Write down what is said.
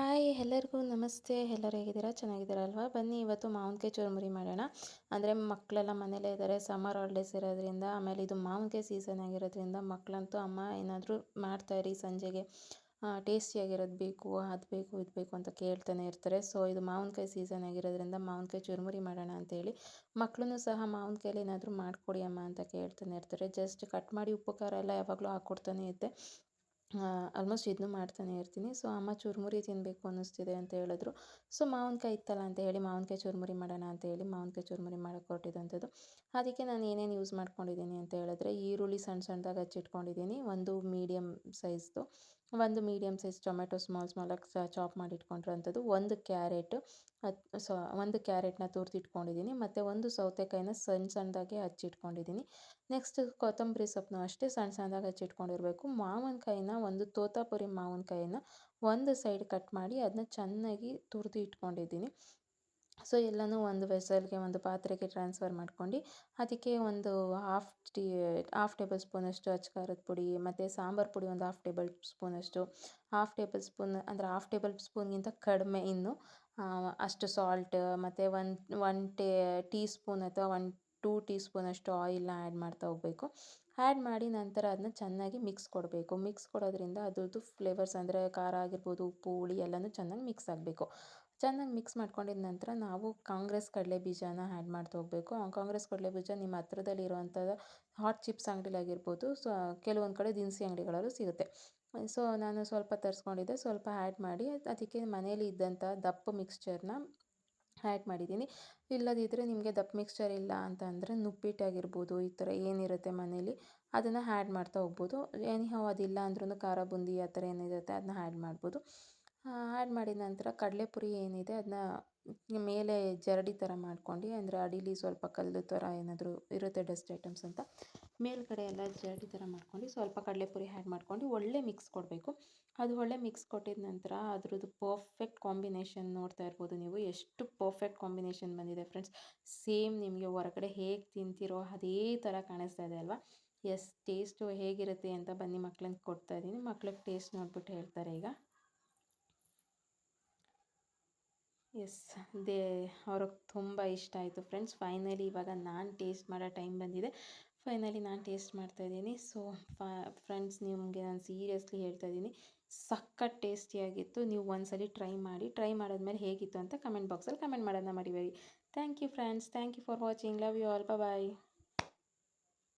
Hi ಎಲ್ಲರಿಗೂ ನಮಸ್ತೆ. ಎಲ್ಲರೂ ಹೇಗಿದ್ದೀರಾ? ಚೆನ್ನಾಗಿದ್ದೀರಾ ಅಲ್ವಾ? ಬನ್ನಿ ಇವತ್ತು ಮಾವಿನಕಾಯಿ ಚುರುಮುರಿ ಮಾಡೋಣ. ಅಂದರೆ ಮಕ್ಕಳೆಲ್ಲ ಮನೇಲೇ ಇದ್ದಾರೆ, ಸಮ್ಮರ್ ಹಾಲಿಡೇಸ್ ಇರೋದ್ರಿಂದ, ಆಮೇಲೆ ಇದು ಮಾವಿನಕಾಯಿ ಸೀಸನ್ ಆಗಿರೋದ್ರಿಂದ ಮಕ್ಕಳಂತೂ ಅಮ್ಮ ಏನಾದರೂ ಮಾಡ್ತಾಯಿರಿ ಸಂಜೆಗೆ, ಟೇಸ್ಟಿಯಾಗಿರೋದು ಬೇಕು, ಅದು ಬೇಕು ಇದು ಬೇಕು ಅಂತ ಕೇಳ್ತಾನೆ ಇರ್ತಾರೆ. ಸೊ ಇದು ಮಾವಿನಕಾಯಿ ಸೀಸನ್ ಆಗಿರೋದ್ರಿಂದ ಮಾವಿನಕಾಯಿ ಚುರುಮುರಿ ಮಾಡೋಣ ಅಂತೇಳಿ ಮಕ್ಕಳೂ ಸಹ ಮಾವಿನಕಾಯಲ್ಲಿ ಏನಾದರೂ ಮಾಡಿಕೊಡಿ ಅಮ್ಮ ಅಂತ ಕೇಳ್ತಾನೆ ಇರ್ತಾರೆ. ಜಸ್ಟ್ ಕಟ್ ಮಾಡಿ ಉಪ್ಪು ಖಾರ ಎಲ್ಲ ಯಾವಾಗಲೂ ಹಾಕ್ಕೊಡ್ತಾನೆ ಇದ್ದೆ. ಆಲ್ಮೋಸ್ಟ್ ಇದನ್ನು ಮಾಡ್ತಾನೆ ಇರ್ತೀನಿ. ಸೊ ಅಮ್ಮ ಚುರುಮುರಿ ತಿನ್ನಬೇಕು ಅನ್ನಿಸ್ತಿದೆ ಅಂತ ಹೇಳಿದ್ರು. ಸೊ ಮಾವಿನಕಾಯಿ ಇತ್ತಲ್ಲ ಅಂತ ಹೇಳಿ ಮಾವಿನಕಾಯಿ ಚುರುಮುರಿ ಮಾಡೋಣ ಅಂತ ಹೇಳಿ ಮಾವಿನಕಾಯಿ ಚುರುಮುರಿ ಮಾಡೋಕ್ಕೆ ಹೊರಟಿದ್ದಂಥದ್ದು. ಅದಕ್ಕೆ ನಾನು ಏನೇನು ಯೂಸ್ ಮಾಡ್ಕೊಂಡಿದ್ದೀನಿ ಅಂತ ಹೇಳಿದ್ರೆ, ಈರುಳ್ಳಿ ಸಣ್ಣ ಸಣ್ಣದಾಗಿ ಹಚ್ಚಿಟ್ಕೊಂಡಿದ್ದೀನಿ, ಒಂದು ಮೀಡಿಯಮ್ ಸೈಜ್ದು, ಒಂದು ಮೀಡಿಯಮ್ ಸೈಜ್ ಟೊಮೆಟೊ ಸ್ಮಾಲಾಗಿ ಚಾಪ್ ಮಾಡಿ ಇಟ್ಕೊಂಡಿರೋಂಥದ್ದು, ಒಂದು ಕ್ಯಾರೆಟ್, ಒಂದು ಕ್ಯಾರೆಟ್ನ ತುರಿದಿಟ್ಕೊಂಡಿದ್ದೀನಿ, ಮತ್ತು ಒಂದು ಸೌತೆಕಾಯಿನ ಸಣ್ಣ ಸಣ್ಣದಾಗಿ ಹಚ್ಚಿಟ್ಕೊಂಡಿದ್ದೀನಿ. ನೆಕ್ಸ್ಟ್ ಕೊತ್ತಂಬರಿ ಸೊಪ್ಪನ್ನು ಅಷ್ಟೇ ಸಣ್ಣ ಸಣ್ಣದಾಗಿ ಹಚ್ಚಿಟ್ಕೊಂಡಿರಬೇಕು. ಮಾವಿನಕಾಯಿನ ಒಂದು ತೋತಾಪುರಿ ಮಾವಿನಕಾಯಿನ ಒಂದು ಸೈಡ್ ಕಟ್ ಮಾಡಿ ಅದನ್ನ ಚೆನ್ನಾಗಿ ತುರಿದು ಇಟ್ಕೊಂಡಿದ್ದೀನಿ. ಸೊ ಎಲ್ಲನೂ ಒಂದು ವೆಸಲ್ಗೆ, ಒಂದು ಪಾತ್ರೆಗೆ ಟ್ರಾನ್ಸ್ಫರ್ ಮಾಡ್ಕೊಂಡು ಅದಕ್ಕೆ ಒಂದು ಹಾಫ್ ಟೇಬಲ್ ಸ್ಪೂನಷ್ಟು ಅಚ್ಚ ಖಾರದ ಪುಡಿ, ಮತ್ತು ಸಾಂಬಾರು ಪುಡಿ ಒಂದು ಹಾಫ್ ಟೇಬಲ್ ಸ್ಪೂನಷ್ಟು, ಹಾಫ್ ಟೇಬಲ್ ಸ್ಪೂನ್ ಅಂದರೆ ಹಾಫ್ ಟೇಬಲ್ ಸ್ಪೂನ್ಗಿಂತ ಕಡಿಮೆ ಇನ್ನು ಅಷ್ಟು ಸಾಲ್ಟ್, ಮತ್ತು ಒನ್ ಟೀ ಸ್ಪೂನ್ ಅಥವಾ 2 ಟೀ ಸ್ಪೂನಷ್ಟು ಆಯಿಲ್ನ ಆ್ಯಡ್ ಮಾಡ್ತಾ ಹೋಗಬೇಕು. ಆ್ಯಡ್ ಮಾಡಿ ನಂತರ ಅದನ್ನ ಚೆನ್ನಾಗಿ ಮಿಕ್ಸ್ ಕೊಡಬೇಕು. ಮಿಕ್ಸ್ ಕೊಡೋದ್ರಿಂದ ಅದ್ರದ್ದು ಫ್ಲೇವರ್ಸ್ ಅಂದರೆ ಖಾರ ಆಗಿರ್ಬೋದು, ಉಪ್ಪು, ಹುಳಿ ಎಲ್ಲನೂ ಚೆನ್ನಾಗಿ ಮಿಕ್ಸ್ ಆಗಬೇಕು. ಚೆನ್ನಾಗಿ ಮಿಕ್ಸ್ ಮಾಡ್ಕೊಂಡಿದ ನಂತರ ನಾವು ಕಾಂಗ್ರೆಸ್ ಕಡಲೆ ಬೀಜನ ಆ್ಯಡ್ ಮಾಡ್ತಾ ಹೋಗಬೇಕು. ಕಾಂಗ್ರೆಸ್ ಕಡಲೆ ಬೀಜ ನಿಮ್ಮ ಹತ್ರದಲ್ಲಿ ಇರುವಂಥ ಹಾಟ್ ಚಿಪ್ಸ್ ಅಂಗಡಿಲಾಗಿರ್ಬೋದು, ಸೊ ಕೆಲವೊಂದು ಕಡೆ ದಿನಸಿ ಅಂಗಡಿಗಳಲ್ಲೂ ಸಿಗುತ್ತೆ. ಸೊ ನಾನು ಸ್ವಲ್ಪ ತರಿಸ್ಕೊಂಡಿದ್ದೆ, ಸ್ವಲ್ಪ ಆ್ಯಡ್ ಮಾಡಿ ಅದಕ್ಕೆ ಮನೇಲಿ ಇದ್ದಂಥ ದಪ್ಪ ಮಿಕ್ಸ್ಚರ್ನ ಆ್ಯಡ್ ಮಾಡಿದ್ದೀನಿ. ಇಲ್ಲದಿದ್ದರೆ ನಿಮಗೆ ದಪ್ಪ ಮಿಕ್ಸ್ಚರ್ ಇಲ್ಲ ಅಂತ ಅಂದರೆ ನುಪ್ಪಿಟ್ಟಾಗಿರ್ಬೋದು, ಈ ಥರ ಏನಿರುತ್ತೆ ಮನೇಲಿ ಅದನ್ನು ಆ್ಯಡ್ ಮಾಡ್ತಾ ಹೋಗ್ಬೋದು. ಎನಿಹೌ ಅದಿಲ್ಲ ಅಂದ್ರೂ ಖಾರ ಬುಂದಿ ಆ ಥರ ಏನಿರುತ್ತೆ ಅದನ್ನ ಆ್ಯಡ್ ಮಾಡ್ಬೋದು. ಆ್ಯಡ್ ಮಾಡಿದ ನಂತರ ಕಡಲೆಪುರಿ ಏನಿದೆ ಅದನ್ನ ಮೇಲೆ ಜರಡಿ ಥರ ಮಾಡ್ಕೊಂಡು, ಅಂದರೆ ಅಡೀಲಿ ಸ್ವಲ್ಪ ಕಲ್ಲು ಥರ ಏನಾದರೂ ಇರುತ್ತೆ ಡಸ್ಟ್ ಐಟಮ್ಸ್ ಅಂತ, ಮೇಲ್ಗಡೆ ಎಲ್ಲ ಜರಡಿ ಥರ ಮಾಡ್ಕೊಂಡು ಸ್ವಲ್ಪ ಕಡಲೆಪುರಿ ಆ್ಯಡ್ ಮಾಡ್ಕೊಂಡು ಒಳ್ಳೆ ಮಿಕ್ಸ್ ಕೊಡಬೇಕು. ಅದು ಒಳ್ಳೆ ಮಿಕ್ಸ್ ಕೊಟ್ಟಿದ ನಂತರ ಅದ್ರದ್ದು ಪರ್ಫೆಕ್ಟ್ ಕಾಂಬಿನೇಷನ್ ನೋಡ್ತಾ ಇರ್ಬೋದು ನೀವು, ಎಷ್ಟು ಪರ್ಫೆಕ್ಟ್ ಕಾಂಬಿನೇಷನ್ ಬಂದಿದೆ ಫ್ರೆಂಡ್ಸ್. ಸೇಮ್ ನಿಮಗೆ ಹೊರಗಡೆ ಹೇಗೆ ತಿಂತೀರೋ ಅದೇ ಥರ ಕಾಣಿಸ್ತಾ ಇದೆ ಅಲ್ವಾ? ಎಸ್, ಟೇಸ್ಟು ಹೇಗಿರುತ್ತೆ ಅಂತ ಬನ್ನಿ ಮಕ್ಳಿಗೆ ಕೊಡ್ತಾ ಇದ್ದೀನಿ. ಮಕ್ಳಿಗೆ ಟೇಸ್ಟ್ ನೋಡ್ಬಿಟ್ಟು ಹೇಳ್ತಾರೆ ಈಗ. ಎಸ್, ಅವ್ರಿಗೆ ತುಂಬ ಇಷ್ಟ ಆಯಿತು ಫ್ರೆಂಡ್ಸ್. ಫೈನಲಿ ಇವಾಗ ನಾನು ಟೇಸ್ಟ್ ಮಾಡೋ ಟೈಮ್ ಬಂದಿದೆ. ಫೈನಲಿ ನಾನು ಟೇಸ್ಟ್ ಮಾಡ್ತಾಯಿದ್ದೀನಿ. ಸೊ ಫ್ರೆಂಡ್ಸ್, ನಿಮಗೆ ನಾನು ಸೀರಿಯಸ್ಲಿ ಹೇಳ್ತಾ ಇದ್ದೀನಿ, ಸಖತ್ ಟೇಸ್ಟಿಯಾಗಿತ್ತು. ನೀವು ಒಂದ್ಸಲಿ ಟ್ರೈ ಮಾಡಿ. ಟ್ರೈ ಮಾಡಿದ್ಮೇಲೆ ಹೇಗಿತ್ತು ಅಂತ ಕಮೆಂಟ್ ಬಾಕ್ಸಲ್ಲಿ ಕಮೆಂಟ್ ಮಾಡೋದನ್ನ ಮರಿಬೇಡಿ. Thank you friends, thank you for watching. Love you all. Bye.